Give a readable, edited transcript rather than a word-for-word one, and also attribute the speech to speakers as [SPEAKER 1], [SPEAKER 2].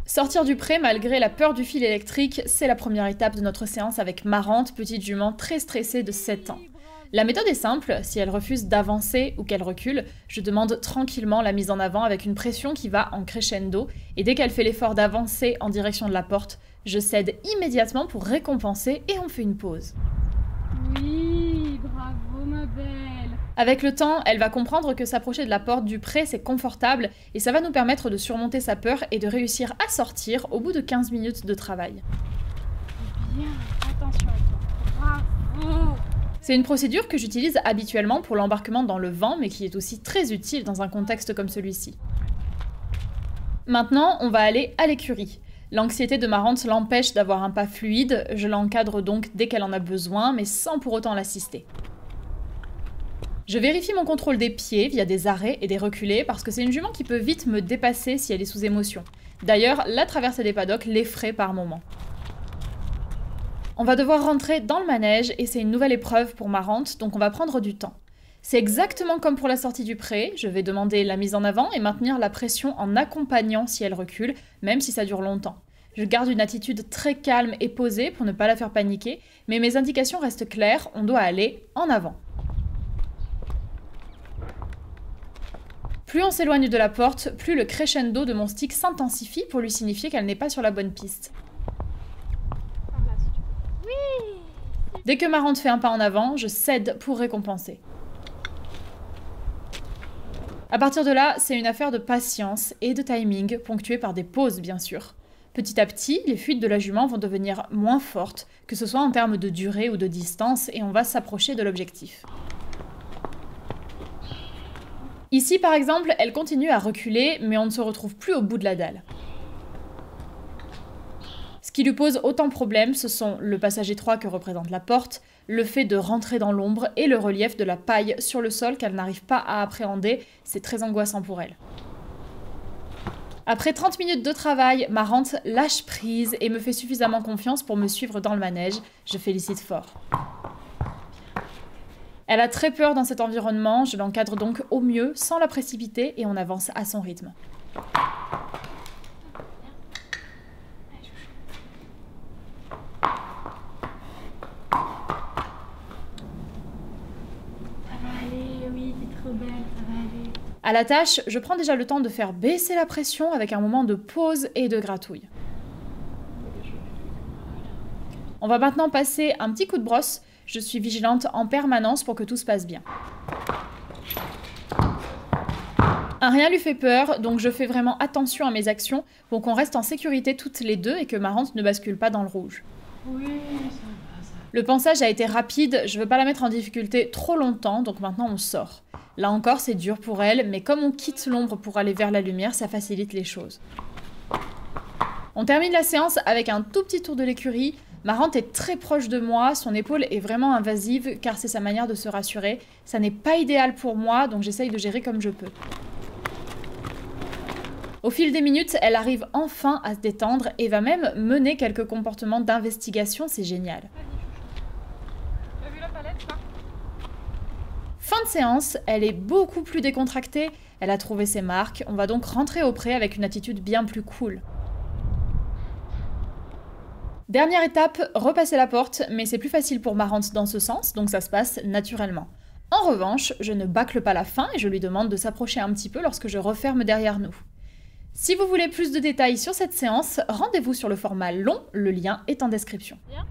[SPEAKER 1] Sortir du pré malgré la peur du fil électrique, c'est la première étape de notre séance avec Marante, petite jument très stressée de 7 ans. La méthode est simple, si elle refuse d'avancer ou qu'elle recule, je demande tranquillement la mise en avant avec une pression qui va en crescendo, et dès qu'elle fait l'effort d'avancer en direction de la porte, je cède immédiatement pour récompenser et on fait une pause.
[SPEAKER 2] Oui, bravo ma belle.
[SPEAKER 1] Avec le temps, elle va comprendre que s'approcher de la porte du pré, c'est confortable et ça va nous permettre de surmonter sa peur et de réussir à sortir au bout de 15 minutes de travail.
[SPEAKER 2] Bien, attention à toi. Bravo.
[SPEAKER 1] C'est une procédure que j'utilise habituellement pour l'embarquement dans le vent, mais qui est aussi très utile dans un contexte comme celui-ci. Maintenant, on va aller à l'écurie. L'anxiété de Marante l'empêche d'avoir un pas fluide, je l'encadre donc dès qu'elle en a besoin, mais sans pour autant l'assister. Je vérifie mon contrôle des pieds via des arrêts et des reculés parce que c'est une jument qui peut vite me dépasser si elle est sous émotion. D'ailleurs, la traversée des paddocks l'effraie par moments. On va devoir rentrer dans le manège et c'est une nouvelle épreuve pour Marante, donc on va prendre du temps. C'est exactement comme pour la sortie du pré, je vais demander la mise en avant et maintenir la pression en accompagnant si elle recule, même si ça dure longtemps. Je garde une attitude très calme et posée pour ne pas la faire paniquer, mais mes indications restent claires, on doit aller en avant. Plus on s'éloigne de la porte, plus le crescendo de mon stick s'intensifie pour lui signifier qu'elle n'est pas sur la bonne piste.
[SPEAKER 2] Oui.
[SPEAKER 1] Dès que Marante fait un pas en avant, je cède pour récompenser. À partir de là, c'est une affaire de patience et de timing, ponctuée par des pauses bien sûr. Petit à petit, les fuites de la jument vont devenir moins fortes, que ce soit en termes de durée ou de distance, et on va s'approcher de l'objectif. Ici, par exemple, elle continue à reculer, mais on ne se retrouve plus au bout de la dalle. Ce qui lui pose autant problème, ce sont le passage étroit que représente la porte, le fait de rentrer dans l'ombre et le relief de la paille sur le sol qu'elle n'arrive pas à appréhender, c'est très angoissant pour elle. Après 30 minutes de travail, Marante lâche prise et me fait suffisamment confiance pour me suivre dans le manège, je félicite fort. Elle a très peur dans cet environnement, je l'encadre donc au mieux, sans la précipiter, et on avance à son rythme.
[SPEAKER 2] Ça va aller, oui, t'es trop belle, ça va aller.
[SPEAKER 1] À la tâche, je prends déjà le temps de faire baisser la pression avec un moment de pause et de gratouille. On va maintenant passer un petit coup de brosse. Je suis vigilante en permanence pour que tout se passe bien. Un rien lui fait peur, donc je fais vraiment attention à mes actions pour qu'on reste en sécurité toutes les deux et que Marante ne bascule pas dans le rouge.
[SPEAKER 2] Oui, ça va, ça va.
[SPEAKER 1] Le pansage a été rapide, je veux pas la mettre en difficulté trop longtemps, donc maintenant on sort. Là encore, c'est dur pour elle, mais comme on quitte l'ombre pour aller vers la lumière, ça facilite les choses. On termine la séance avec un tout petit tour de l'écurie. Marante est très proche de moi, son épaule est vraiment invasive car c'est sa manière de se rassurer. Ça n'est pas idéal pour moi, donc j'essaye de gérer comme je peux. Au fil des minutes, elle arrive enfin à se détendre et va même mener quelques comportements d'investigation, c'est génial.
[SPEAKER 2] T'as vu la palette, ça?
[SPEAKER 1] Fin de séance, elle est beaucoup plus décontractée, elle a trouvé ses marques, on va donc rentrer au pré avec une attitude bien plus cool. Dernière étape, repasser la porte, mais c'est plus facile pour Marante dans ce sens, donc ça se passe naturellement. En revanche, je ne bâcle pas la fin et je lui demande de s'approcher un petit peu lorsque je referme derrière nous. Si vous voulez plus de détails sur cette séance, rendez-vous sur le format long, le lien est en description.
[SPEAKER 2] Bien.